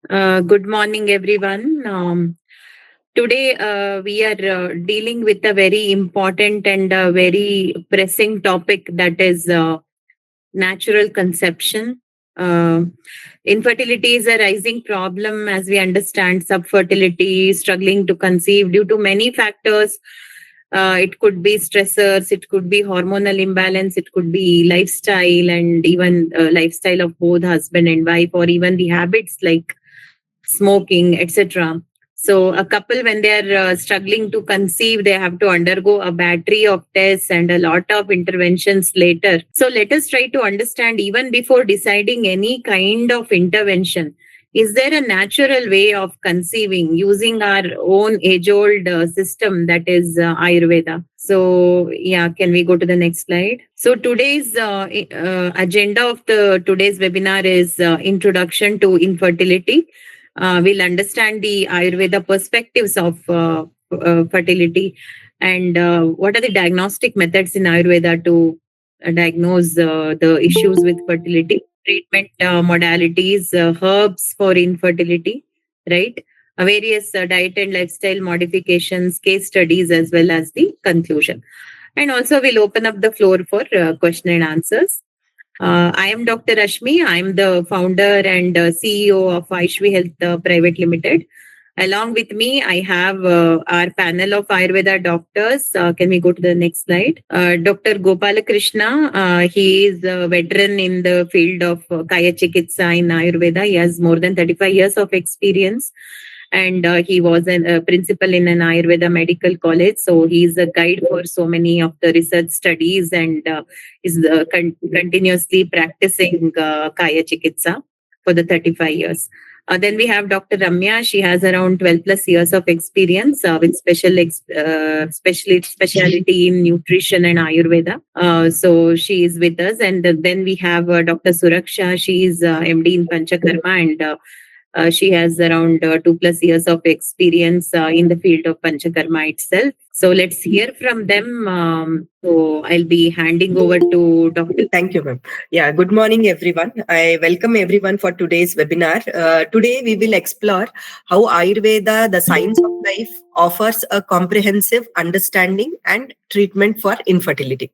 Good morning, everyone. Today, we are dealing with a very important and very pressing topic, that is natural conception. Uh, Infertility is a rising problem, as we understand. Subfertility, struggling to conceive due to many factors. It could be stressors, it could be hormonal imbalance, it could be lifestyle, and even lifestyle of both husband and wife, or even the habits like smoking, etc. So, a couple, when they are struggling to conceive, they have to undergo a battery of tests and a lot of interventions later. So, let us try to understand, even before deciding any kind of intervention, is there a natural way of conceiving using our own age old system, that is Ayurveda? So, yeah, can we go to the next slide? So, today's agenda of the today's webinar is Introduction to Infertility. We'll understand the Ayurveda perspectives of fertility, and what are the diagnostic methods in Ayurveda to diagnose the issues with fertility, treatment modalities, herbs for infertility, right? Various diet and lifestyle modifications, case studies, as well as the conclusion. And also, we'll open up the floor for question and answers. I am Dr. Rashmi. I am the founder and CEO of Aishvi Health Private Limited. Along with me, I have our panel of Ayurveda doctors. Can we go to the next slide? Dr. Gopalakrishna, he is a veteran in the field of Kaya Chikitsa in Ayurveda. He has more than 35 years of experience, and he was a principal in an Ayurveda medical college. So he's a guide for so many of the research studies, and is continuously practicing Kaya Chikitsa for the 35 years. Then we have Dr. Ramya. She has around 12 plus years of experience with specialty in nutrition and Ayurveda. So she is with us. And then we have Dr. Suraksha. She is MD in Panchakarma, and she has around 2 plus years of experience in the field of Panchakarma itself. So let's hear from them. So I'll be handing over to Dr. Thank you, ma'am. Yeah, good morning, everyone. I welcome everyone for today's webinar. Today, we will explore how Ayurveda, the science of life, offers a comprehensive understanding and treatment for infertility.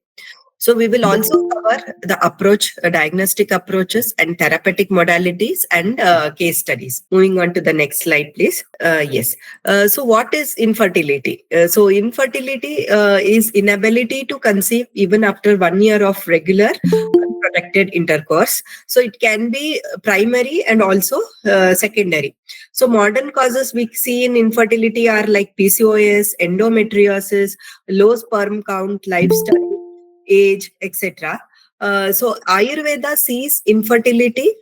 So we will also cover the approach, diagnostic approaches and therapeutic modalities and case studies. Moving on to the next slide, please. Yes. So what is infertility? So infertility is inability to conceive even after 1 year of regular unprotected intercourse. So it can be primary and also secondary. So modern causes we see in infertility are like PCOS, endometriosis, low sperm count, lifestyle, age, etc. So Ayurveda sees infertility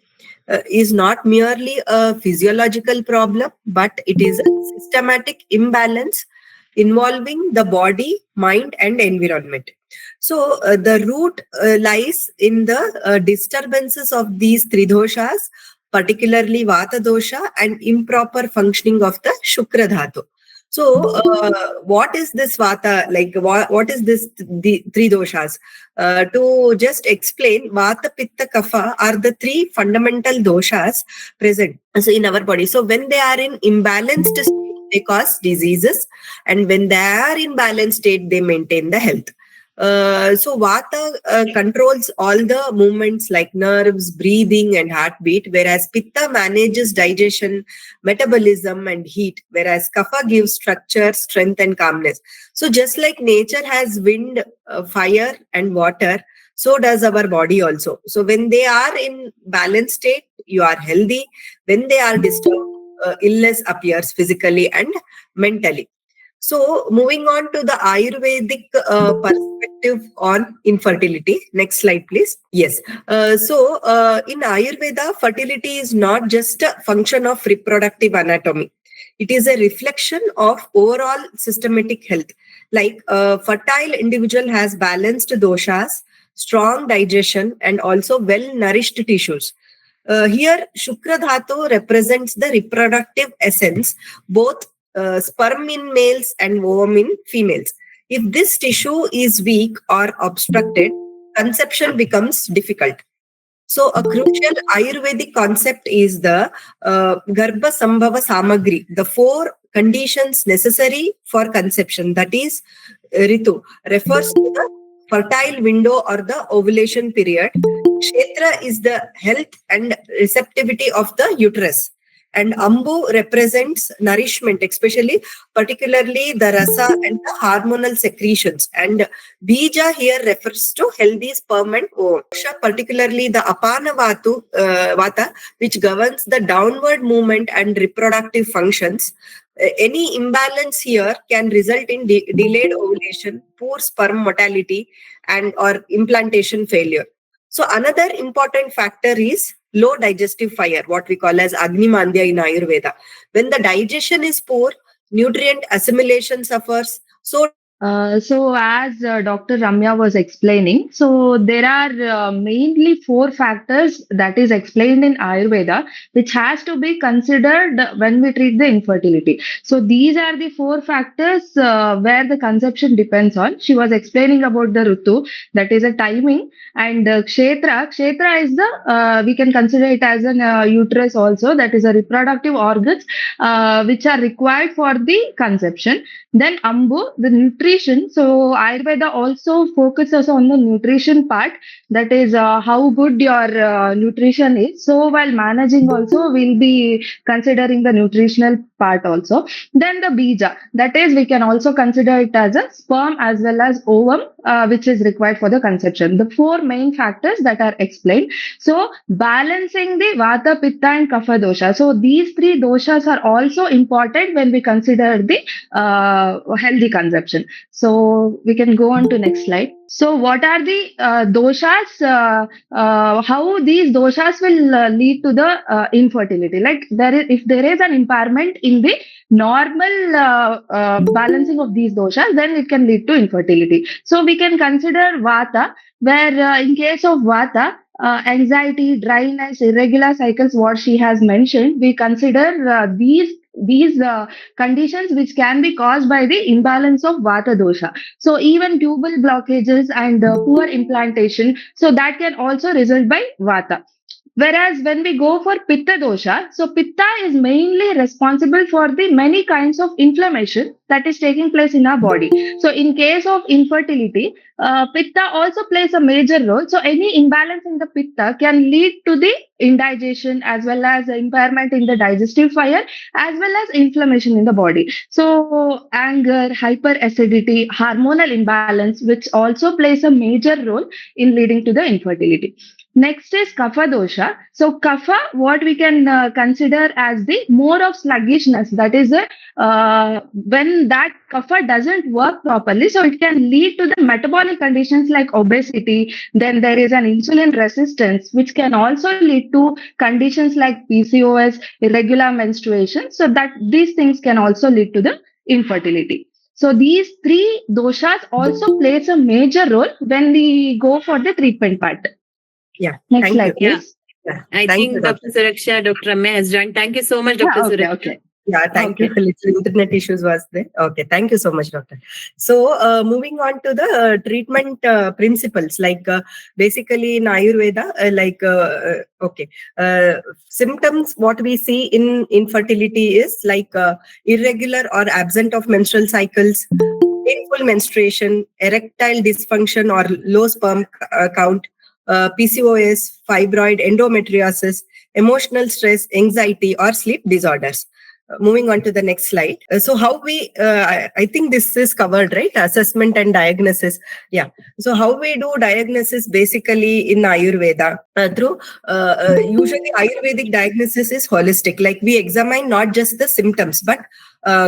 is not merely a physiological problem, but it is a systematic imbalance involving the body, mind, and environment. So the root lies in the disturbances of these three doshas, particularly Vata dosha and improper functioning of the Shukra dhatu. So, what is this Vata? Like, what is this the three doshas? To just explain, Vata, Pitta, Kapha are the three fundamental doshas present in our body. So, when they are in imbalanced state, they cause diseases, and when they are in balanced state, they maintain the health. So Vata controls all the movements like nerves, breathing, and heartbeat, whereas Pitta manages digestion, metabolism, and heat, whereas Kapha gives structure, strength, and calmness. So just like nature has wind, fire, and water, so does our body also. So when they are in balanced state, you are healthy. When they are disturbed, illness appears physically and mentally. So, moving on to the Ayurvedic perspective on infertility. Next slide, please. Yes. In Ayurveda, fertility is not just a function of reproductive anatomy. It is a reflection of overall systematic health. Like a fertile individual has balanced doshas, strong digestion, and also well-nourished tissues. Here, Shukra Dhatu represents the reproductive essence, both sperm in males and ovum in females. If this tissue is weak or obstructed, conception becomes difficult. So a crucial Ayurvedic concept is the Garbha Sambhava Samagri, the 4 conditions necessary for conception. That is, Ritu refers to the fertile window or the ovulation period. Kshetra is the health and receptivity of the uterus. And Ambu represents nourishment, especially particularly the rasa and the hormonal secretions. And Bija here refers to healthy sperm and ovum. Particularly the Apana Vata, which governs the downward movement and reproductive functions. Any imbalance here can result in delayed ovulation, poor sperm mortality, and or implantation failure. So another important factor is low digestive fire, what we call as Agni Mandya in Ayurveda. When the digestion is poor, nutrient assimilation suffers. So as Dr. Ramya was explaining, so there are mainly 4 factors that is explained in Ayurveda, which has to be considered when we treat the infertility. So these are the 4 factors where the conception depends on. She was explaining about the Rutu, that is a timing, and Kshetra. Kshetra is the, we can consider it as an uterus also, that is a reproductive organs which are required for the conception. Then Ambu, the nutrition. So Ayurveda also focuses on the nutrition part. That is how good your nutrition is. So while managing also, we'll be considering the nutritional part also. Then the bija. That is, we can also consider it as a sperm as well as ovum, which is required for the conception. The 4 main factors that are explained. So balancing the vata, pitta and kapha dosha. So these 3 doshas are also important when we consider the healthy conception. So we can go on to next slide. So what are the doshas? How these doshas will lead to the infertility? Like if there is an impairment in the normal balancing of these doshas, then it can lead to infertility. So we can consider vata, where in case of vata, anxiety, dryness, irregular cycles, what she has mentioned, we consider these conditions which can be caused by the imbalance of vata dosha. So even tubal blockages and poor implantation, so that can also result by vata. Whereas when we go for pitta dosha, so pitta is mainly responsible for the many kinds of inflammation that is taking place in our body. So in case of infertility, pitta also plays a major role. So any imbalance in the pitta can lead to the indigestion as well as impairment in the digestive fire as well as inflammation in the body. So anger, hyperacidity, hormonal imbalance, which also plays a major role in leading to the infertility. Next is kapha dosha. So kapha, what we can consider as the more of sluggishness. That is when that kapha doesn't work properly. So it can lead to the metabolic conditions like obesity. Then there is an insulin resistance, which can also lead to conditions like PCOS, irregular menstruation. So that these things can also lead to the infertility. So these 3 doshas also plays a major role when we go for the treatment part. Yeah. Next Thank slide, you. please. Yeah. I Thank think you, Dr. Suraksha, Dr. Ramya has joined. Thank you so much, Dr. Yeah, Suraksha. okay. Yeah, thank you. Little internet issues was there. Okay, thank you so much, doctor. So, moving on to the treatment principles, like basically in Ayurveda, symptoms what we see in infertility is like irregular or absent of menstrual cycles, painful menstruation, erectile dysfunction or low sperm count, PCOS, fibroid, endometriosis, emotional stress, anxiety, or sleep disorders. Moving on to the next slide. So how we, I think this is covered, right? Assessment and diagnosis. Yeah. So how we do diagnosis basically in Ayurveda through, usually Ayurvedic diagnosis is holistic. Like we examine not just the symptoms, but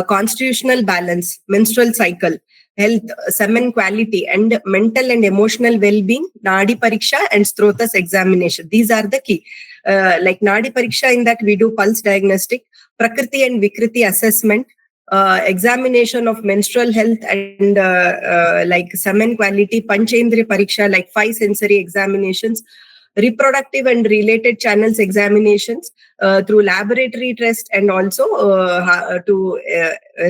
constitutional balance, menstrual cycle, health, semen quality, and mental and emotional well-being, Nadi Pariksha and Strotas examination. These are the key. Like Nadi Pariksha, in that we do pulse diagnostic, Prakriti and Vikriti assessment, examination of menstrual health and like semen quality, Panchendriya Pariksha, like 5 sensory examinations, reproductive and related channels examinations through laboratory test, and also to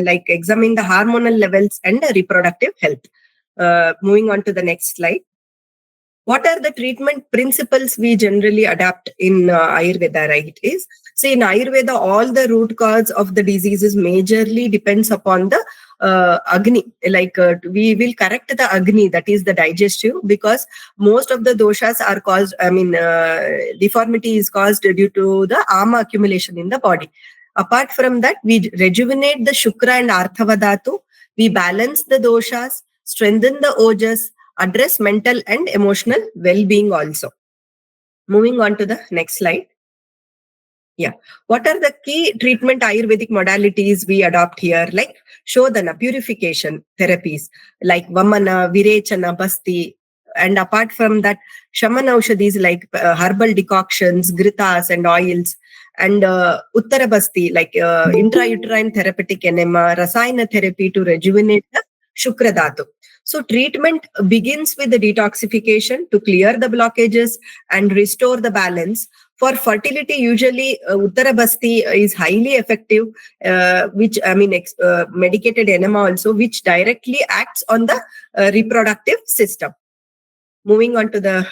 like examine the hormonal levels and reproductive health. Moving on to the next slide. What are the treatment principles we generally adapt in Ayurveda, right? In Ayurveda, all the root cause of the diseases majorly depends upon the Agni. We will correct the Agni, that is the digestive, because most of the doshas are caused, deformity is caused due to the ama accumulation in the body. Apart from that, we rejuvenate the Shukra and Arthava Dhatu. We balance the doshas, strengthen the ojas, address mental and emotional well-being also. Moving on to the next slide. Yeah. What are the key treatment Ayurvedic modalities we adopt here? Like Shodhana, purification therapies, like Vamana, Virechana, Basti. And apart from that, Shamana Aushadhis like herbal decoctions, gritas and oils. And Uttarabasti, like intrauterine therapeutic enema, Rasayana therapy to rejuvenate the Shukra Dhatu. So treatment begins with the detoxification to clear the blockages and restore the balance. For fertility, usually Uttarabasti is highly effective, medicated enema also, which directly acts on the reproductive system. Moving on to the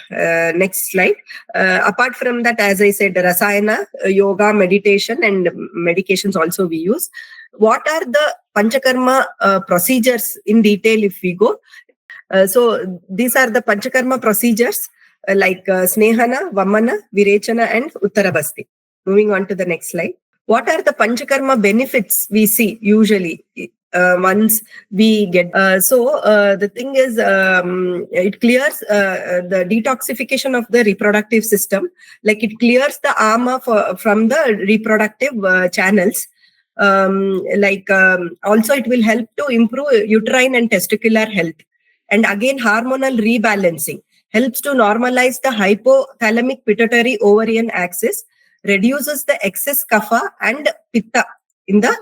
next slide. Apart from that, as I said, Rasayana, yoga, meditation, and medications also we use. What are the Panchakarma procedures in detail if we go? So these are the Panchakarma procedures like Snehana, Vamana, Virechana, and Uttarabasti. Moving on to the next slide. What are the Panchakarma benefits we see usually once we get? The thing is, it clears the detoxification of the reproductive system. Like it clears the ama from the reproductive channels. Also it will help to improve uterine and testicular health. And again, hormonal rebalancing helps to normalize the hypothalamic pituitary ovarian axis, reduces the excess kapha and pitta in the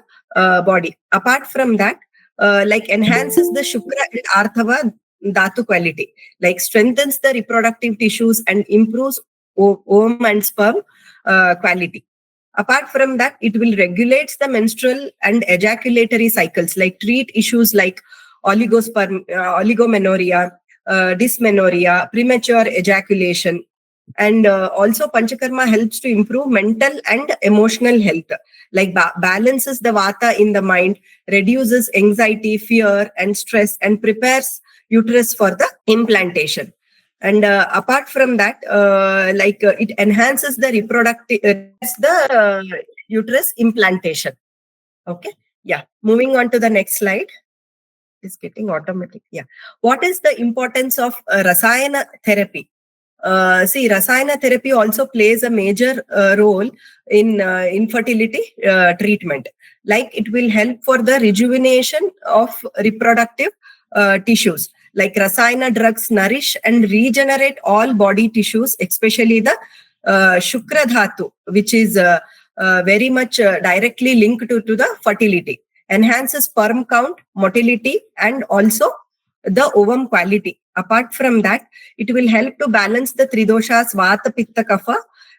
body. Apart from that, enhances the shukra and arthava dhatu quality, like strengthens the reproductive tissues and improves ovum and sperm quality. Apart from that, it will regulate the menstrual and ejaculatory cycles, like treat issues like oligomenorrhea, dysmenorrhea, premature ejaculation. And also Panchakarma helps to improve mental and emotional health, like balances the vata in the mind, reduces anxiety, fear and stress, and prepares uterus for the implantation. And apart from that, it enhances the reproductive, uterus implantation. Okay. Yeah. Moving on to the next slide. It's getting automatic. Yeah. What is the importance of Rasayana therapy? Rasayana therapy also plays a major role in infertility treatment. Like it will help for the rejuvenation of reproductive tissues. Like Rasayana drugs nourish and regenerate all body tissues, especially the Shukra Dhatu, which is very much directly linked to the fertility. Enhances sperm count, motility, and also the ovum quality. Apart from that, it will help to balance the tridoshas, vata, pitta, kapha,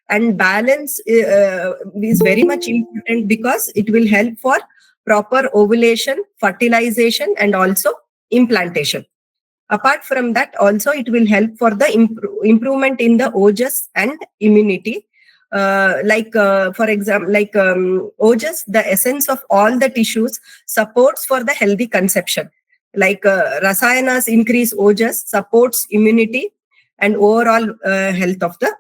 and balance is very much important because it will help for proper ovulation, fertilization, and also implantation. Apart from that, also it will help for the improvement in the ojas and immunity. For example, ojas, the essence of all the tissues, supports for the healthy conception. Like Rasayanas increase ojas, supports immunity and overall health of the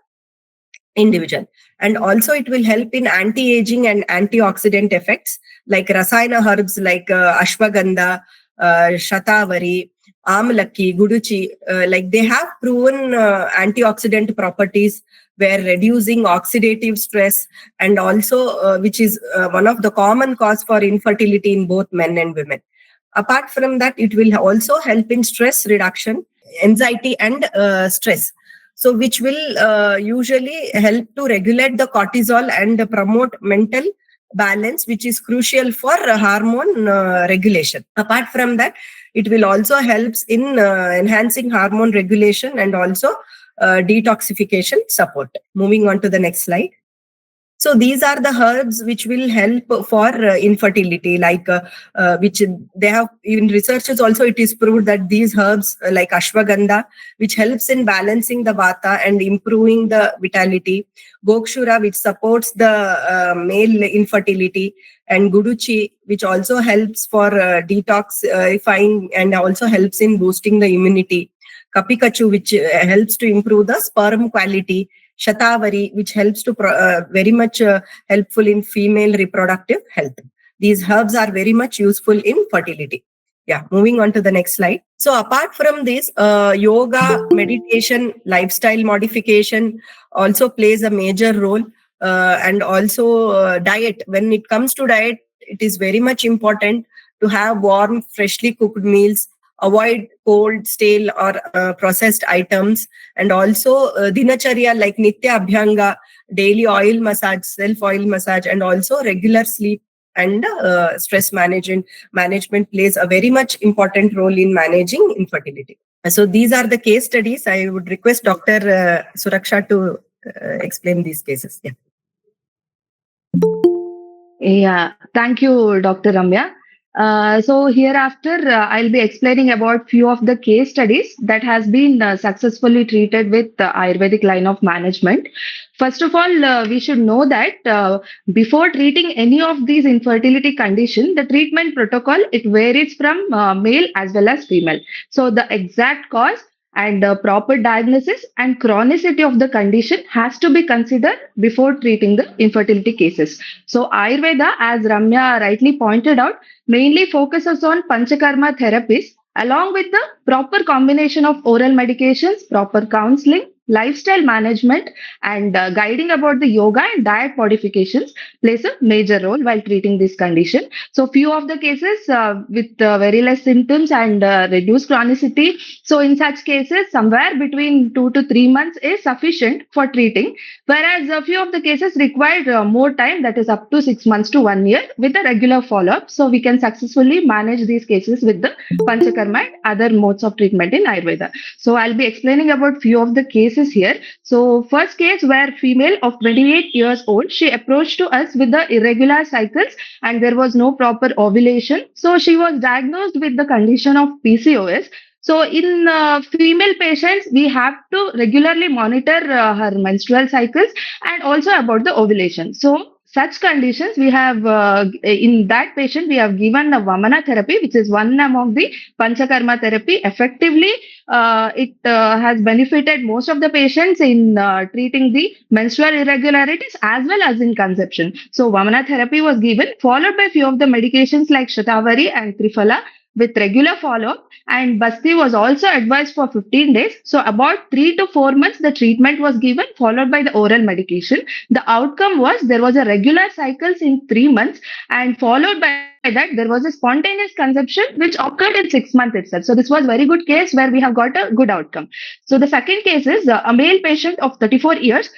individual. And also it will help in anti-aging and antioxidant effects, like Rasayana herbs like Ashwagandha, Shatavari, Amalaki, Guduchi, they have proven antioxidant properties where reducing oxidative stress, and also which is one of the common cause for infertility in both men and women. Apart from that, it will also help in stress reduction, anxiety and stress. So which will usually help to regulate the cortisol and promote mental balance, which is crucial for hormone regulation. Apart from that, it will also helps in enhancing hormone regulation and also detoxification support. Moving on to the next slide. So these are the herbs which will help for infertility, which they have in researches also. It is proved that these herbs like ashwagandha, which helps in balancing the vata and improving the vitality, gokshura, which supports the male infertility, and guduchi, which also helps for detoxifying and also helps in boosting the immunity, kapikachu, which helps to improve the sperm quality, Shatavari, which helps to very much helpful in female reproductive health. These herbs are very much useful in fertility. Yeah, moving on to the next slide. So apart from this, yoga, meditation, lifestyle modification also plays a major role, and also diet. When it comes to diet, it is very much important to have warm, freshly cooked meals, avoid cold, stale, or processed items, and also dinacharya like nitya abhyanga, daily oil massage, self oil massage, and also regular sleep and stress management plays a very much important role in managing infertility. So these are the case studies. I would request Dr. Suraksha to explain these cases. Yeah. Yeah, thank you, Dr. Ramya. So hereafter, I'll be explaining about few of the case studies that has been successfully treated with the Ayurvedic line of management. First of all, we should know that before treating any of these infertility condition, the treatment protocol, it varies from male as well as female. So the exact cause and proper diagnosis and chronicity of the condition has to be considered before treating the infertility cases. So Ayurveda, as Ramya rightly pointed out, mainly focuses on Panchakarma therapies along with the proper combination of oral medications, proper counseling, lifestyle management, and guiding about the yoga and diet modifications plays a major role while treating this condition. So few of the cases with very less symptoms and reduced chronicity. So in such cases, somewhere between 2 to 3 months is sufficient for treating, whereas a few of the cases require more time, that is up to 6 months to 1 year with a regular follow-up. So we can successfully manage these cases with the Panchakarma and other modes of treatment in Ayurveda. So I'll be explaining about few of the cases here. So first case where female of 28 years old, she approached to us with the irregular cycles and there was no proper ovulation. So she was diagnosed with the condition of PCOS. So in female patients, we have to regularly monitor her menstrual cycles and also about the ovulation. So such conditions, we have in that patient, we have given a Vamana therapy, which is one among the Panchakarma therapy. Effectively, it has benefited most of the patients in treating the menstrual irregularities as well as in conception. So Vamana therapy was given, followed by few of the medications like Shatavari and Triphala with regular follow-up, and Basti was also advised for 15 days. So about 3 to 4 months, the treatment was given, followed by the oral medication. The outcome was there was a regular cycles in 3 months, and followed by that there was a spontaneous conception which occurred in 6 months itself. So this was very good case where we have got a good outcome. So the second case is a male patient of 34 years.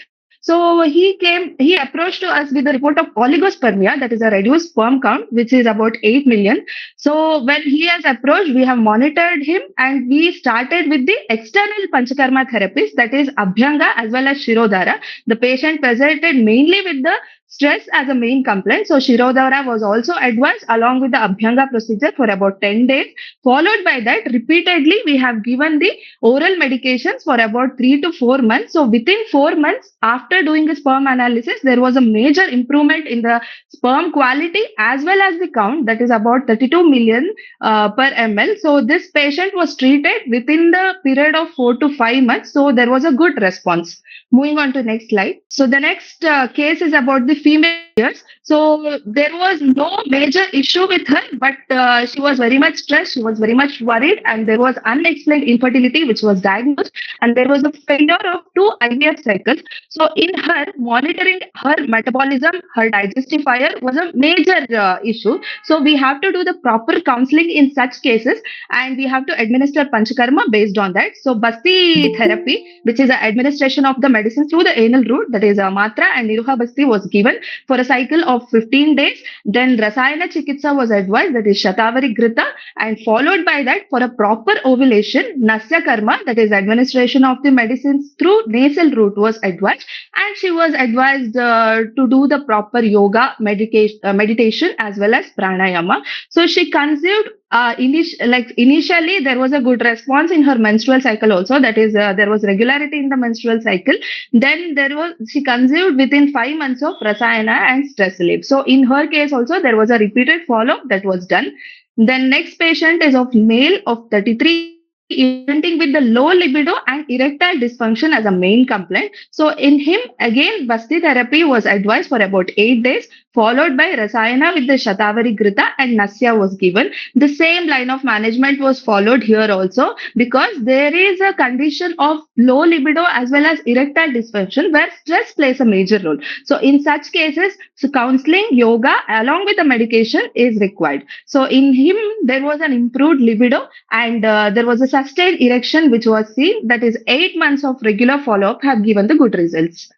So he approached to us with a report of oligospermia, that is a reduced sperm count, which is about 8 million. So when he has approached, we have monitored him and we started with the external Panchakarma therapies, that is Abhyanga as well as Shirodhara. The patient presented mainly with the stress as a main complaint. So Shirodhara was also advised along with the Abhyanga procedure for about 10 days. Followed by that, repeatedly, we have given the oral medications for about 3 to 4 months. So within 4 months, after doing the sperm analysis, there was a major improvement in the sperm quality as well as the count, that is about 32 million per ml. So this patient was treated within the period of 4 to 5 months. So there was a good response. Moving on to next slide. So the next case is about the female years. So there was no major issue with her, but she was very much stressed. She was very much worried, and there was unexplained infertility, which was diagnosed, and there was a failure of 2 IVF cycles. So in her, monitoring her metabolism, her digestive fire was a major issue. So we have to do the proper counseling in such cases, and we have to administer Panchakarma based on that. So Basti therapy, which is an administration of the medicine through the anal route, that is Matra and Niruha Basti, was given for a a cycle of 15 days. Then Rasayana Chikitsa was advised, that is Shatavari Grita, and followed by that, for a proper ovulation, Nasya Karma, that is administration of the medicines through nasal route, was advised, and she was advised to do the proper yoga, meditation as well as pranayama. So she conceived. Initially, there was a good response in her menstrual cycle also. That is, there was regularity in the menstrual cycle. Then she conceived within 5 months of Rasayana and stress relief. So in her case also, there was a repeated follow-up that was done. Then next patient is of male of 33 presenting with the low libido and erectile dysfunction as a main complaint. So in him, again, Basti therapy was advised for about 8 days, followed by Rasayana with the Shatavari Grita, and Nasya was given. The same line of management was followed here also, because there is a condition of low libido as well as erectile dysfunction where stress plays a major role. So in such cases, counseling, yoga along with the medication is required. So in him, there was an improved libido, and there was a sustained erection which was seen. That is, 8 months of regular follow-up have given the good results.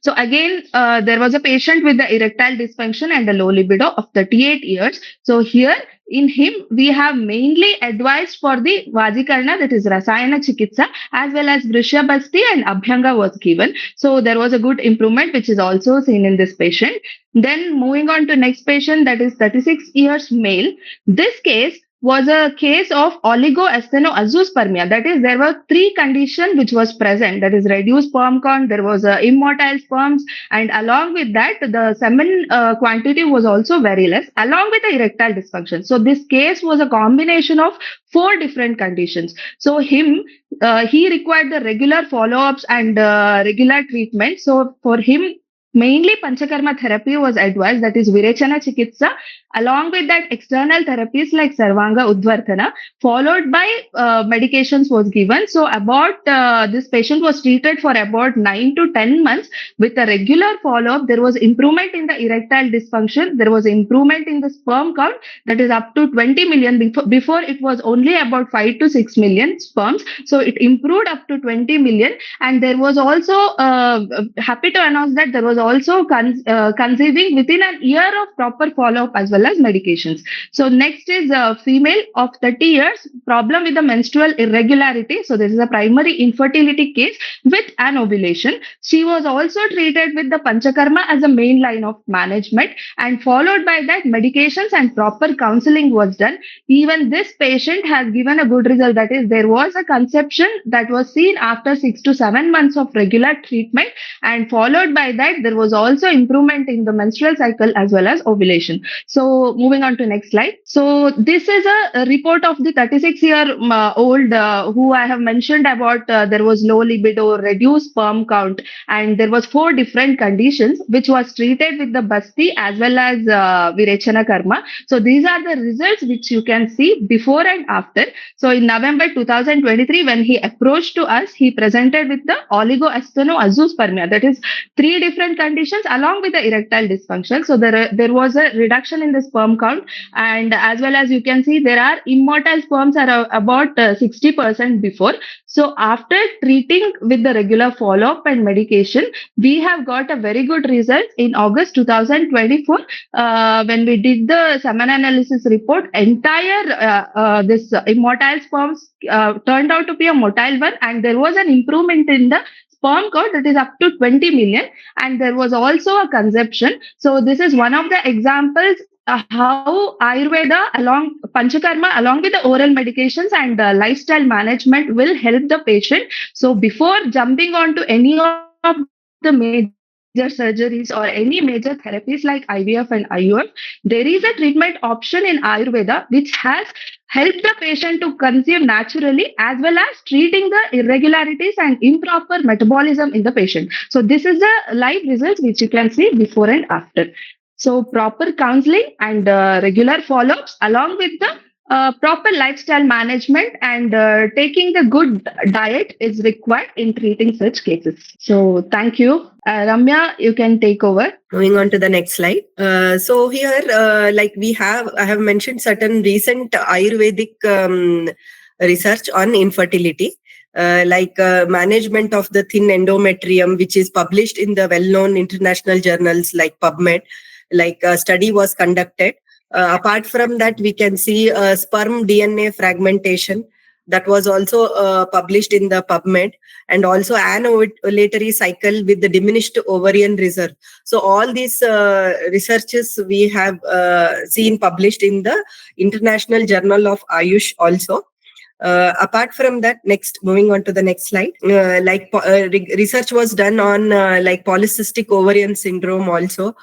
So again, there was a patient with the erectile dysfunction and a low libido of 38 years. So here in him, we have mainly advised for the Vajikarna, that is Rasayana Chikitsa, as well as Vrishya Basti and Abhyanga was given. So there was a good improvement which is also seen in this patient. Then moving on to next patient, that is 36 years male. This case was a case of oligoastenospermia. That is, there were 3 conditions which was present. That is, reduced sperm count, there was immotile sperms, and along with that, the semen quantity was also very less, along with the erectile dysfunction. So this case was a combination of 4 different conditions. So he required the regular follow-ups and regular treatment. So for him, mainly Panchakarma therapy was advised, that is Virechana Chikitsa, along with that external therapies like Sarvanga Udvartana, followed by medications was given. So about this patient was treated for about 9 to 10 months with a regular follow-up. There was improvement in the erectile dysfunction. There was improvement in the sperm count, that is up to 20 million. Before it was only about 5 to 6 million sperms. So it improved up to 20 million. And there was also, happy to announce that there was also conceiving within an year of proper follow-up as well as medications. So next is a female of 30 years, problem with the menstrual irregularity. So this is a primary infertility case with an ovulation. She was also treated with the Panchakarma as a main line of management, and followed by that, medications and proper counseling was done. Even this patient has given a good result. That is, there was a conception that was seen after 6 to 7 months of regular treatment, and followed by that, there was also improvement in the menstrual cycle as well as ovulation. So moving on to next slide. So this is a report of the 36-year-old who I have mentioned about. There was low libido, reduced sperm count, and there was 4 different conditions which was treated with the Basti as well as Virechana Karma. So these are the results which you can see before and after. So in November 2023, when he approached to us, he presented with the oligoastenospermia. That is 3 different conditions along with the erectile dysfunction. So there was a reduction in the sperm count, and as well as you can see, there are immotile sperms are about 60% before. So after treating with the regular follow-up and medication, we have got a very good result in August 2024 when we did the semen analysis report. Entire this immotile sperms turned out to be a motile one, and there was an improvement in the sperm count, that is up to 20 million, and there was also a conception. So this is one of the examples how Ayurveda along Panchakarma along with the oral medications and lifestyle management will help the patient. So before jumping on to any of the major surgeries or any major therapies like IVF and IUF, there is a treatment option in Ayurveda which has helped the patient to conceive naturally, as well as treating the irregularities and improper metabolism in the patient. So this is the live results which you can see before and after. So proper counseling and regular follow-ups along with the proper lifestyle management and taking the good diet is required in treating such cases. So thank you. Ramya, you can take over. Moving on to the next slide. So here, I have mentioned certain recent Ayurvedic research on infertility. like management of the thin endometrium, which is published in the well-known international journals like PubMed. Like a study was conducted. Apart from that, we can see sperm DNA fragmentation that was also published in the PubMed, and also an ovulatory cycle with the diminished ovarian reserve. So all these researches we have seen published in the International Journal of Ayush also. Apart from that, next, moving on to the next slide, research was done on like polycystic ovarian syndrome also,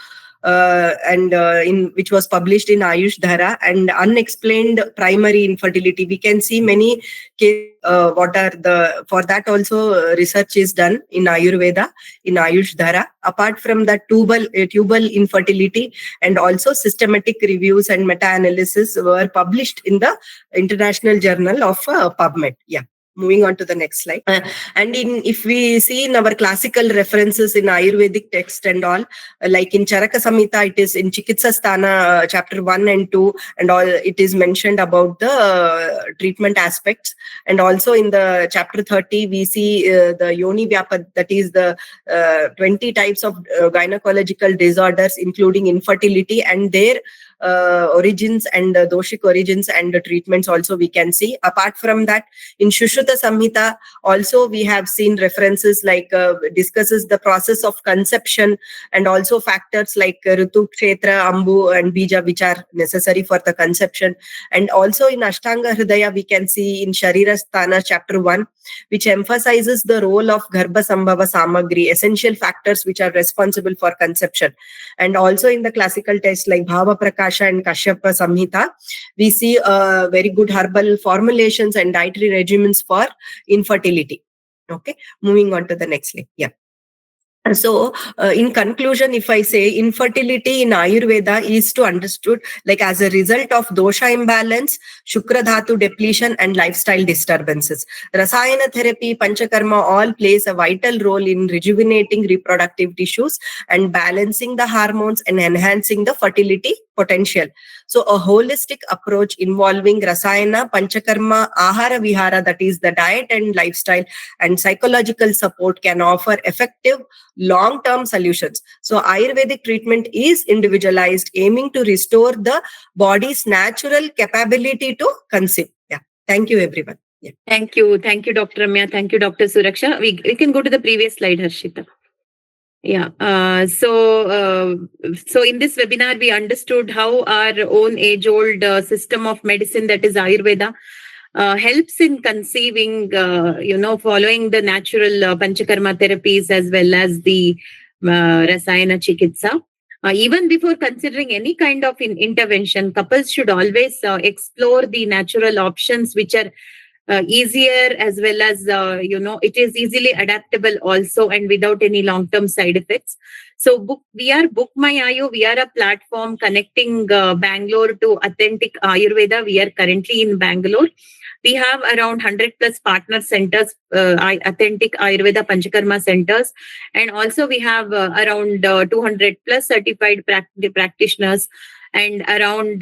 and in which was published in Ayush Dhara, and unexplained primary infertility. We can see many cases. What are the, for that also research is done in Ayurveda, in Ayush Dhara. Apart from that, tubal infertility and also systematic reviews and meta-analysis were published in the International Journal of PubMed. Yeah. Moving on to the next slide. And if we see in our classical references in Ayurvedic text and all, like in Charaka Samhita, it is in Chikitsa Sthana, chapter 1 and 2, and all, it is mentioned about the treatment aspects. And also in the chapter 30, we see the Yoni Vyapa, that is the 20 types of gynecological disorders, including infertility and their origins and doshic origins and the treatments also we can see. Apart from that, in Shushruta Samhita also we have seen references like discusses the process of conception and also factors like Ritu, Kshetra, Ambu and Bija, which are necessary for the conception. And also in Ashtanga Hridaya we can see in Sharira Sthana chapter 1, which emphasizes the role of Garbha Sambhava Samagri, essential factors which are responsible for conception. And also in the classical text like Bhava Prakasha and Kashyapa Samhita, we see very good herbal formulations and dietary regimens for infertility. Okay, moving on to the next slide. Yeah. So, in conclusion, if I say infertility in Ayurveda is to understood like as a result of dosha imbalance, Shukra Dhatu depletion, and lifestyle disturbances. Rasayana therapy, Panchakarma all plays a vital role in rejuvenating reproductive tissues and balancing the hormones and enhancing the fertility potential. So, a holistic approach involving Rasayana, Panchakarma, Ahara Vihara, that is the diet and lifestyle, and psychological support can offer effective long-term solutions. So Ayurvedic treatment is individualized, aiming to restore the body's natural capability to conceive. Yeah. Thank you, everyone. Yeah. Thank you, Dr. Ramya. Thank you, Dr. Suraksha. We can go to the previous slide, Harshita. Yeah. So in this webinar, we understood how our own age-old system of medicine, that is Ayurveda, helps in conceiving, following the natural Panchakarma therapies as well as the Rasayana Chikitsa. Even before considering any kind of intervention, couples should always explore the natural options which are easier, as well as, it is easily adaptable also and without any long-term side effects. So we are Book My Ayu. We are a platform connecting Bangalore to authentic Ayurveda. We are currently in Bangalore. We have around 100 plus partner centers, authentic Ayurveda Panchakarma centers. And also we have around 200 plus certified practitioners, and around,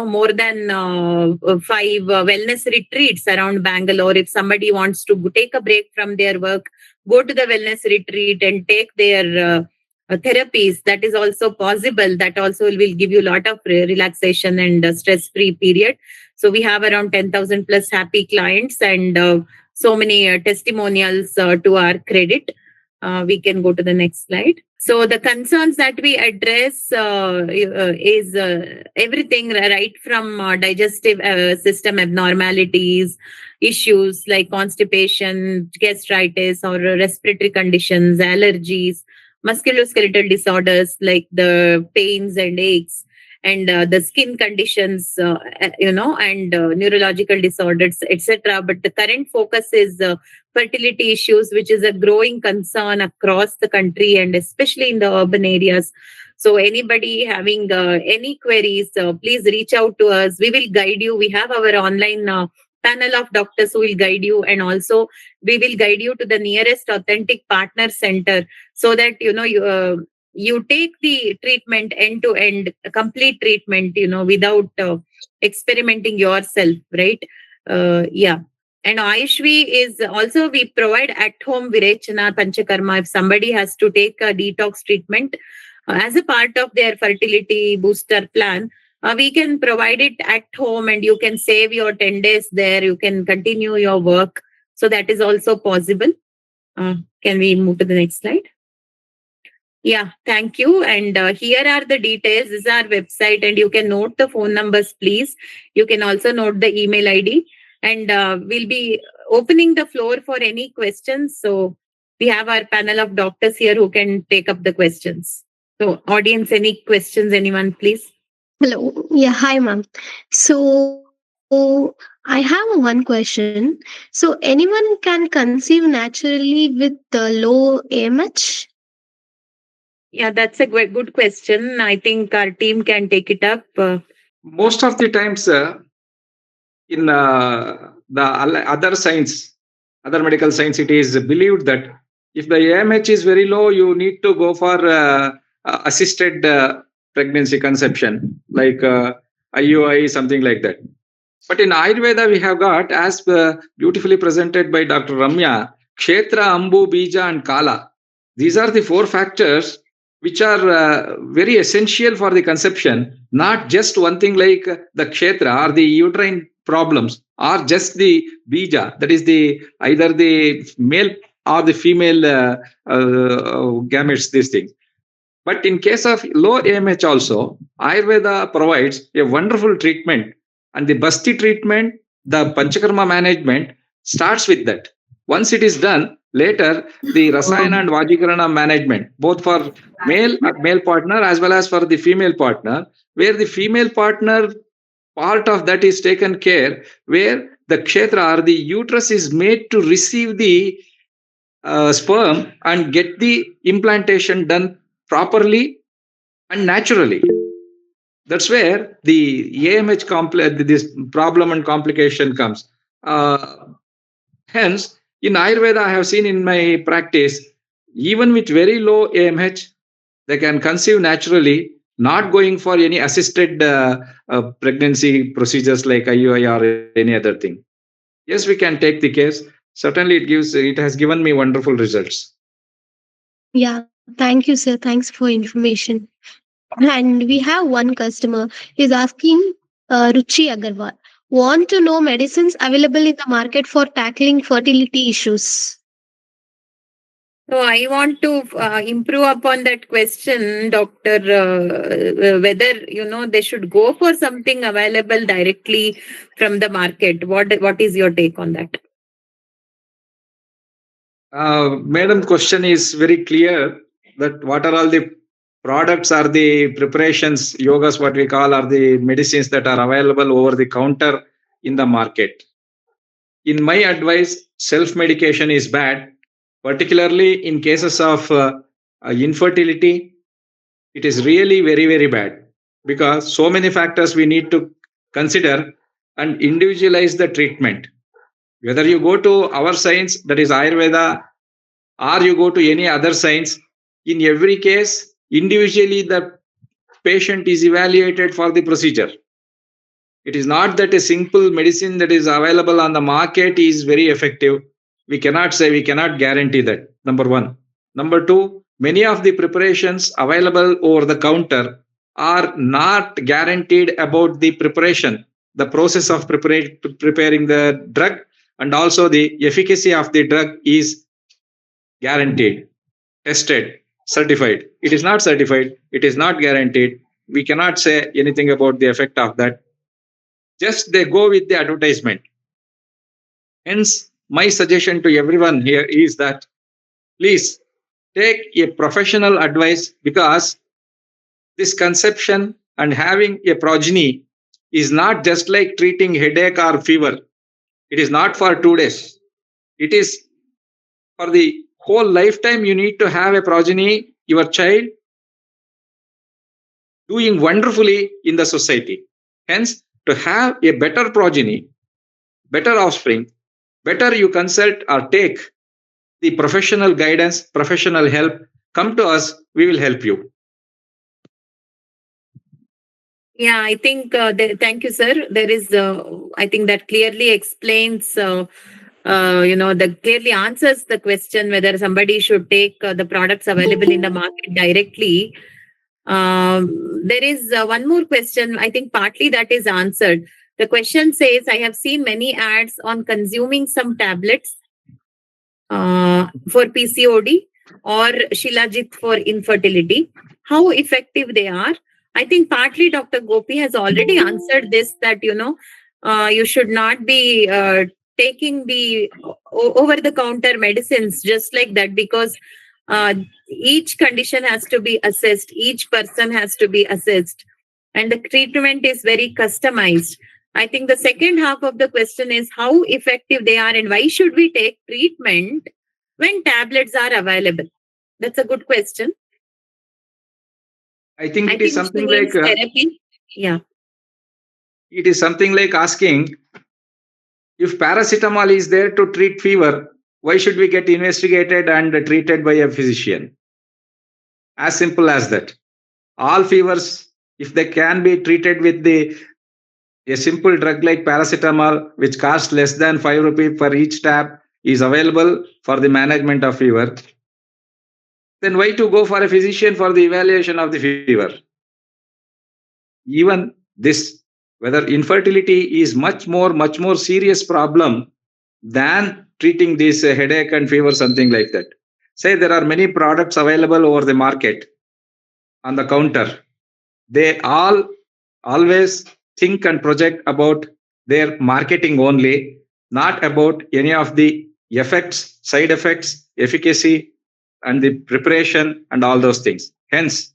more than 5 wellness retreats around Bangalore. If somebody wants to take a break from their work, go to the wellness retreat and take their therapies, that is also possible. That also will give you a lot of relaxation and stress-free period. So we have around 10,000 plus happy clients, and so many testimonials to our credit. We can go to the next slide. So the concerns that we address is everything right from digestive system abnormalities, issues like constipation, gastritis, or respiratory conditions, allergies, musculoskeletal disorders like the pains and aches, and the skin conditions, and neurological disorders, etc. But the current focus is fertility issues, which is a growing concern across the country and especially in the urban areas. So anybody having any queries, please reach out to us. We will guide you. We have our online panel of doctors who will guide you, and also we will guide you to the nearest authentic partner center, so that you take the treatment end to end, complete treatment, without experimenting yourself, right? Yeah. And Ayushvi is also, we provide at home Virechana Panchakarma. If somebody has to take a detox treatment as a part of their fertility booster plan, we can provide it at home and you can save your 10 days there. You can continue your work. So that is also possible. Can we move to the next slide? Yeah, thank you. And here are the details. This is our website, and you can note the phone numbers, please. You can also note the email ID. And we'll be opening the floor for any questions. So we have our panel of doctors here who can take up the questions. So, audience, any questions? Anyone, please? Hello. Yeah, hi, ma'am. So I have one question. So anyone can conceive naturally with the low AMH? Yeah, that's a good question. I think our team can take it up. Most of the times, in the other science, other medical science, it is believed that if the AMH is very low, you need to go for assisted pregnancy conception, like IUI, something like that. But in Ayurveda, we have got, as beautifully presented by Dr. Ramya, Kshetra, Ambu, Bija, and Kala. These are the 4 factors which are very essential for the conception, not just one thing like the Kshetra or the uterine problems, or just the Bija, that is the either the male or the female gametes, these things. But in case of low AMH also, Ayurveda provides a wonderful treatment. And the Basti treatment, the Panchakarma management starts with that. Once it is done, later the Rasayana and Vajikarana management, both for male partner as well as for the female partner, where the female partner part of that is taken care, where the kshetra or the uterus is made to receive the sperm and get the implantation done properly and naturally. That's where the AMH this problem and complication comes. Hence, in Ayurveda, I have seen in my practice, even with very low AMH, they can conceive naturally, not going for any assisted pregnancy procedures like IUI or any other thing. Yes, we can take the case. Certainly, it has given me wonderful results. Yeah, thank you, sir. Thanks for information. And we have one customer is asking Ruchi Agarwal, want to know medicines available in the market for tackling fertility issues. So I want to improve upon that question, Doctor. Whether they should go for something available directly from the market. What is your take on that? Madam, question is very clear that what are all the products or the preparations, yogas, what we call, are the medicines that are available over the counter in the market. In my advice, self-medication is bad, particularly in cases of infertility. It is really very, very bad because so many factors we need to consider and individualize the treatment. Whether you go to our science, that is Ayurveda, or you go to any other science, in every case, individually the patient is evaluated for the procedure. It is not that a simple medicine that is available on the market is very effective. We cannot say, we cannot guarantee that, number one. Number two, many of the preparations available over the counter are not guaranteed about the preparation, the process of preparing the drug, and also the efficacy of the drug is guaranteed, tested, certified. It is not certified, it is not guaranteed. We cannot say anything about the effect of that. Just they go with the advertisement. Hence, my suggestion to everyone here is that please take a professional advice, because this conception and having a progeny is not just like treating headache or fever. It is not for 2 days. It is for the whole lifetime. You need to have a progeny, your child doing wonderfully in the society. Hence, to have a better progeny, better offspring, better you consult or take the professional guidance, professional help. Come to us, we will help you. Yeah, I think thank you, sir. There is, I think that clearly explains, that clearly answers the question whether somebody should take the products available in the market directly. There is one more question. I think partly that is answered. The question says, I have seen many ads on consuming some tablets for PCOD or Shilajit for infertility. How effective they are? I think partly Dr. Gopi has already answered this, that you should not be taking the over the counter medicines just like that, because each condition has to be assessed, each person has to be assessed, and the treatment is very customized. I think the second half of the question is how effective they are and why should we take treatment when tablets are available. That's a good question. I think I it is think she something means like therapy. Yeah. it is something like asking, if paracetamol is there to treat fever, why should we get investigated and treated by a physician? As simple as that. All fevers, if they can be treated with a simple drug like paracetamol, which costs less than 5 rupees for each tab, is available for the management of fever, then why to go for a physician for the evaluation of the fever? Even this, whether infertility is much more serious problem than treating this headache and fever, something like that. Say there are many products available over the market on the counter. They all always think and project about their marketing only, not about any of the effects, side effects, efficacy, and the preparation and all those things. Hence,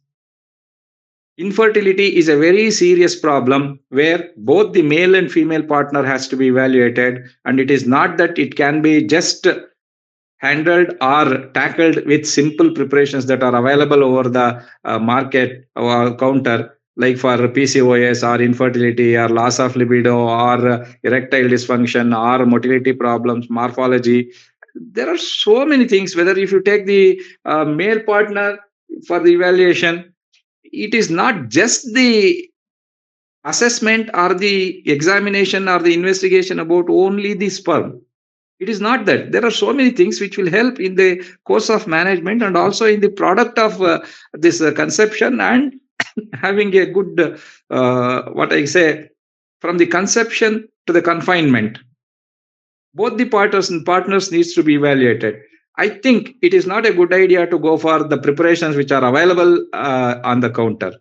infertility is a very serious problem where both the male and female partner has to be evaluated, and it is not that it can be just handled or tackled with simple preparations that are available over the market or counter, like for PCOS or infertility or loss of libido or erectile dysfunction or motility problems, morphology. There are so many things. Whether if you take the male partner for the evaluation, it is not just the assessment or the examination or the investigation about only the sperm. It is not that. There are so many things which will help in the course of management and also in the product of this conception and having a good, what I say, from the conception to the confinement. Both the partners needs to be evaluated. I think it is not a good idea to go for the preparations which are available on the counter.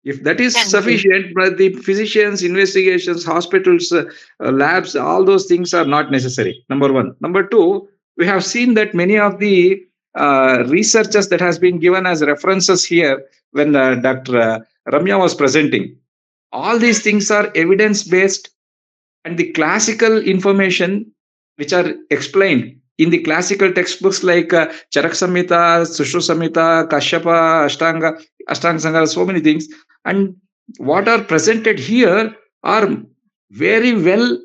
If that is Thank you. sufficient, but the physicians, investigations, hospitals, labs, all those things are not necessary. Number one. Number two, we have seen that many of the researchers that has been given as references here when Dr. Ramya was presenting, all these things are evidence based, and the classical information which are explained in the classical textbooks like Charak Samhita, Sushru Samhita, Kashyapa, Ashtanga Sangha, so many things. And what are presented here are very well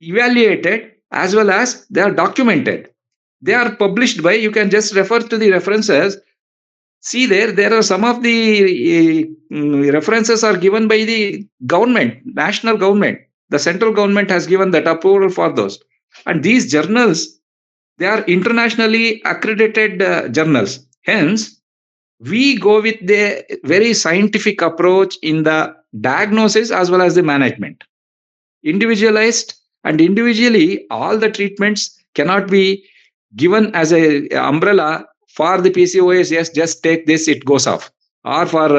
evaluated as well as they are documented. They are published by, you can just refer to the references. See there are some of the references are given by the government, national government. The central government has given that approval for those. And these journals, they are internationally accredited journals. Hence, we go with the very scientific approach in the diagnosis as well as the management. Individualized, and individually, all the treatments cannot be given as a umbrella for the PCOS. Yes, just take this, it goes off. Or for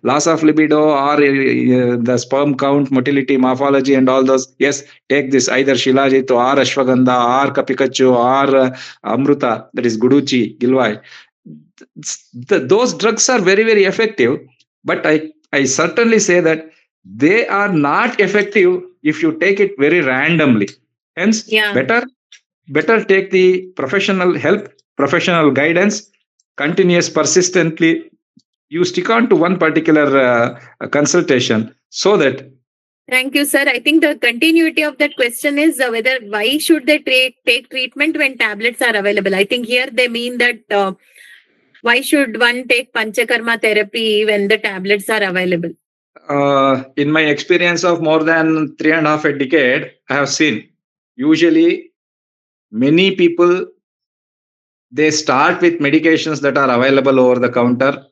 loss of libido or the sperm count, motility, morphology, and all those. Yes, take this, either Shilajit or Ashwagandha or Kapikachu or Amruta, that is Guduchi, Gilwai. Those drugs are very, very effective, but I certainly say that they are not effective if you take it very randomly. Hence, better take the professional help, professional guidance, continuous, persistently. You stick on to one particular consultation so that. Thank you, sir. I think the continuity of that question is whether why should they take treatment when tablets are available. I think here they mean that Why should one take Panchakarma therapy when the tablets are available? In my experience of more than 3.5 a decade, I have seen usually many people, they start with medications that are available over the counter.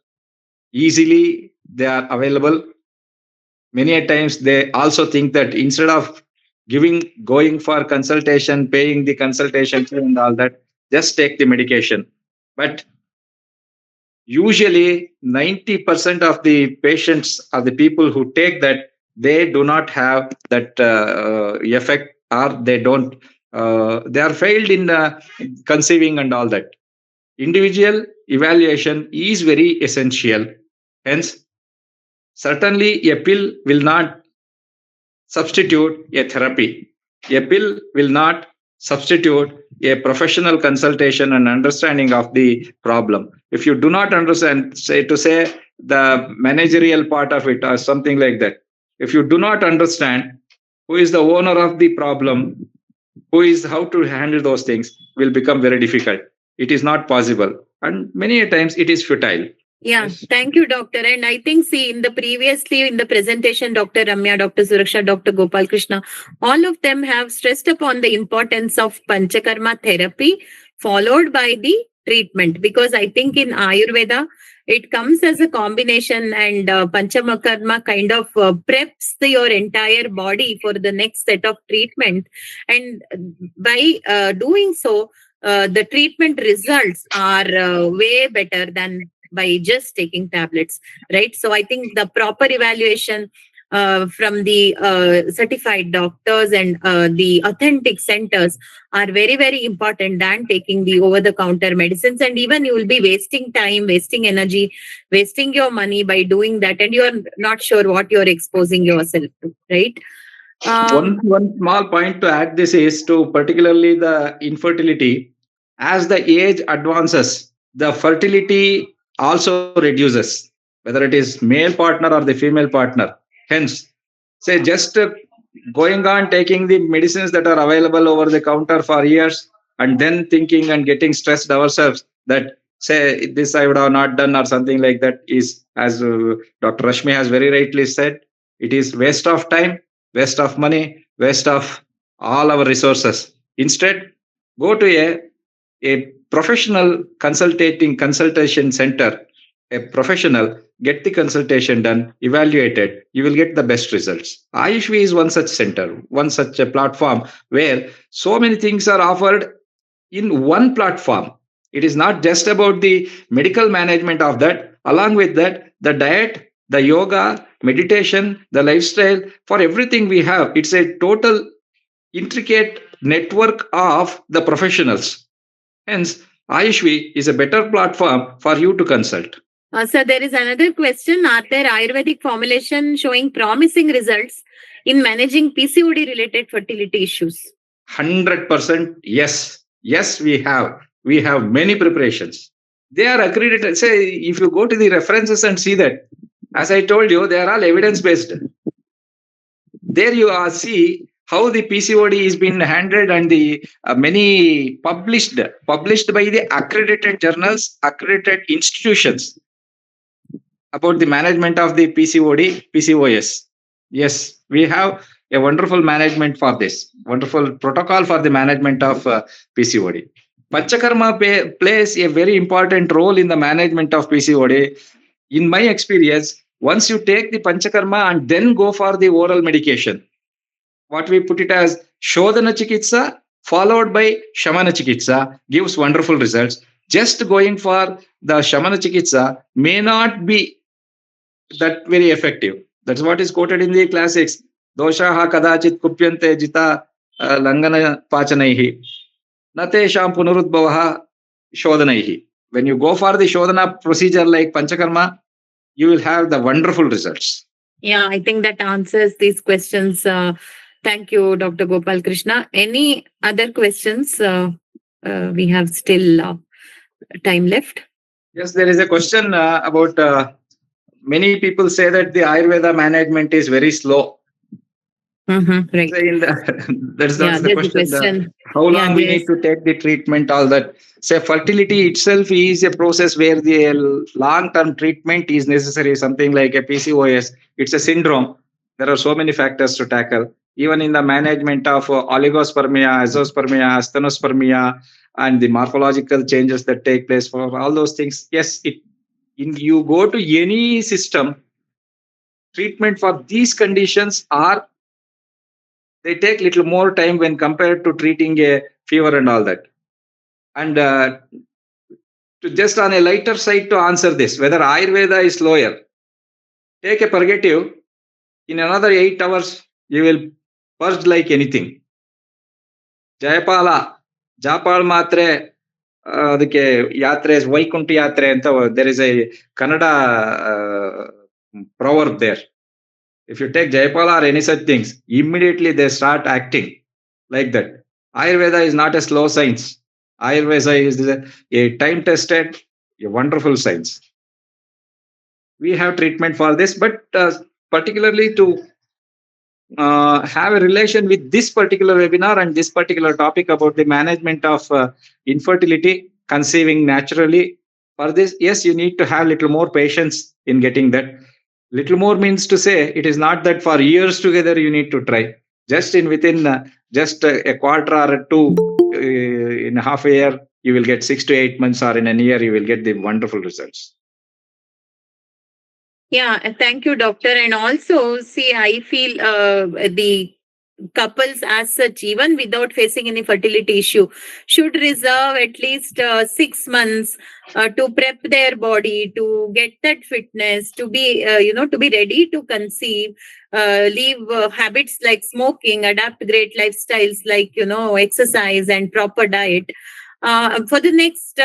Easily they are available. Many a times they also think that instead of going for consultation, paying the consultation fee and all that, just take the medication. But usually 90% of the patients or the people who take that, they do not have that effect, or they don't they are failed in conceiving and all that. Individual evaluation is very essential. Hence, certainly a pill will not substitute a therapy. A pill will not substitute a professional consultation and understanding of the problem. If you do not understand, say the managerial part of it or something like that, if you do not understand who is the owner of the problem, how to handle those things, will become very difficult. It is not possible. And many a times it is futile. Yeah, Yes. thank you, doctor. And I think, see, in the presentation, Dr. Ramya, Dr. Suraksha, Dr. Gopal Krishna, all of them have stressed upon the importance of Panchakarma therapy followed by the treatment. Because I think in Ayurveda, it comes as a combination, and Panchakarma kind of preps your entire body for the next set of treatment. And by doing so, the treatment results are way better than by just taking tablets, right? So I think the proper evaluation from the certified doctors and the authentic centers are very, very important than taking the over-the-counter medicines. And even you will be wasting time, wasting energy, wasting your money by doing that, and you are not sure what you're exposing yourself to, right? One small point to add this is to particularly the infertility. As the age advances, the fertility also reduces, whether it is male partner or the female partner. Hence, say just going on taking the medicines that are available over the counter for years, and then thinking and getting stressed ourselves that say this I would have not done or something like that, is, as Dr. Rashmi has very rightly said, it is waste of time, waste of money, waste of all our resources. Instead, go to a professional consultation center, a professional, get the consultation done, evaluated, you will get the best results. Ayushvi is one such center, one such a platform where so many things are offered in one platform. It is not just about the medical management of that. Along with that, the diet, the yoga, meditation, the lifestyle, for everything we have. It's a total intricate network of the professionals. Hence, Ayushvi is a better platform for you to consult. So there is another question. Are there Ayurvedic formulation showing promising results in managing PCOD related fertility issues? 100% yes. Yes, we have. We have many preparations. They are accredited. Say, if you go to the references and see that, as I told you, they are all evidence based. There you see how the PCOD is being handled, and the many published by the accredited journals, accredited institutions about the management of the PCOD, PCOS. Yes, we have a wonderful management for this, wonderful protocol for the management of PCOD. Panchakarma plays a very important role in the management of PCOD. In my experience, once you take the Panchakarma and then go for the oral medication, what we put it as Shodhana Chikitsa followed by Shamana Chikitsa gives wonderful results. Just going for the Shamana Chikitsa may not be that very effective. That's what is quoted in the classics. Doshaha kadachit kupyante jita langana pachanaihi. Natesham punurudbhavaha shodhanaihi. When you go for the Shodhana procedure like Panchakarma, you will have the wonderful results. Yeah, I think that answers these questions. Thank you, Dr. Gopal Krishna. Any other questions? We have still time left. Yes, there is a question about many people say that the Ayurveda management is very slow. Right. That's the question. how Yeah, long we there's- need to take the treatment, all that. Say fertility itself is a process where the long-term treatment is necessary. Something like a PCOS, it's a syndrome. There are so many factors to tackle. Even in the management of oligospermia, azoospermia, asthenospermia, and the morphological changes that take place for all those things. Yes, you go to any system, treatment for these conditions are they take little more time when compared to treating a fever and all that. And to just on a lighter side to answer this, whether Ayurveda is lower, take a purgative. In another 8 hours, you will purge like anything. Jayapala, Japal Matre, the Yatres, Vaikunthi Yatre, and there is a Kannada proverb there. If you take Jayapala or any such things, immediately they start acting like that. Ayurveda is not a slow science. Ayurveda is a time-tested, a wonderful science. We have treatment for this, but particularly to have a relation with this particular webinar and this particular topic about the management of infertility, conceiving naturally. For this, yes, you need to have little more patience in getting that. Little more means to say it is not that for years together you need to try. Just in within just a quarter or two, in half a year, you will get 6 to 8 months, or in a year, you will get the wonderful results. Yeah, thank you, doctor. And also, see, I feel the couples as such, even without facing any fertility issue, should reserve at least 6 months to prep their body, to get that fitness, to be, to be ready to conceive, leave habits like smoking, adapt great lifestyles like, exercise and proper diet. For the next,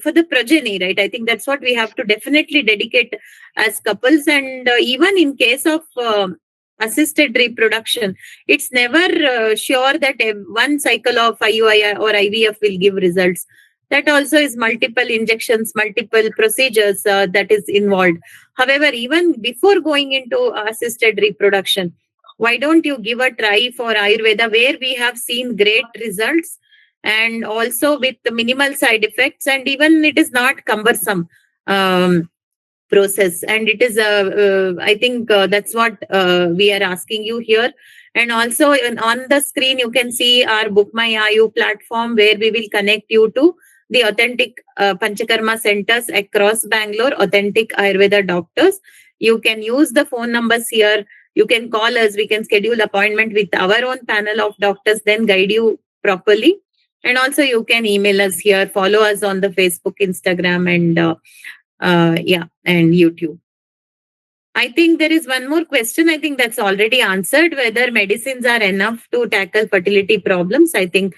for the progeny, right? I think that's what we have to definitely dedicate as couples. And even in case of assisted reproduction, it's never sure that one cycle of IUI or IVF will give results. That also is multiple injections, multiple procedures that is involved. However, even before going into assisted reproduction, why don't you give a try for Ayurveda, where we have seen great results, and also with the minimal side effects, and even it is not cumbersome process. And it is I think that's what we are asking you here. And also on the screen you can see our Book My Ayu platform, where we will connect you to the authentic Panchakarma centers across Bangalore, authentic Ayurveda doctors. You can use the phone numbers here. You can call us. We can schedule appointment with our own panel of doctors, then guide you properly. And also you can email us here, follow us on the Facebook, Instagram, and and YouTube. I think there is one more question. I think that's already answered, whether medicines are enough to tackle fertility problems. I think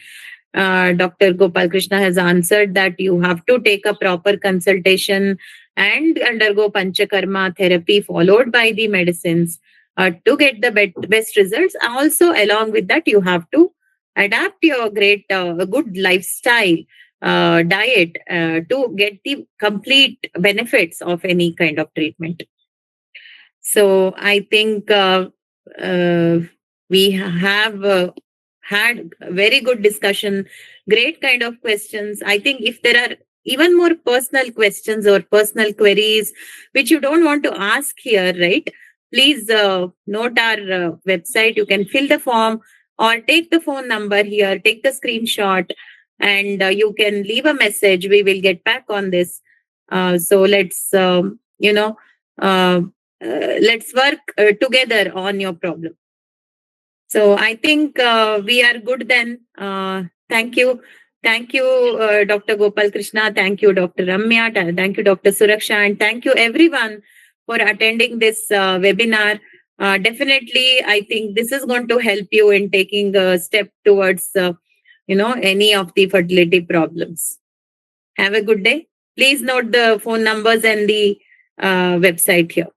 Dr. Gopal Krishna has answered that you have to take a proper consultation and undergo Panchakarma therapy followed by the medicines to get the best results. Also, along with that, you have to adapt your good lifestyle, diet to get the complete benefits of any kind of treatment. So I think we have had very good discussion, great kind of questions. I think if there are even more personal questions or personal queries which you don't want to ask here, right? Please note our website. You can fill the form or take the phone number here, take the screenshot, and you can leave a message. We will get back on this. So let's, let's work together on your problem. So I think we are good then. Thank you. Thank you, Dr. Gopal Krishna. Thank you, Dr. Ramya. Thank you, Dr. Suraksha. And thank you, everyone, for attending this webinar. Definitely, I think this is going to help you in taking a step towards, any of the fertility problems. Have a good day. Please note the phone numbers and the website here.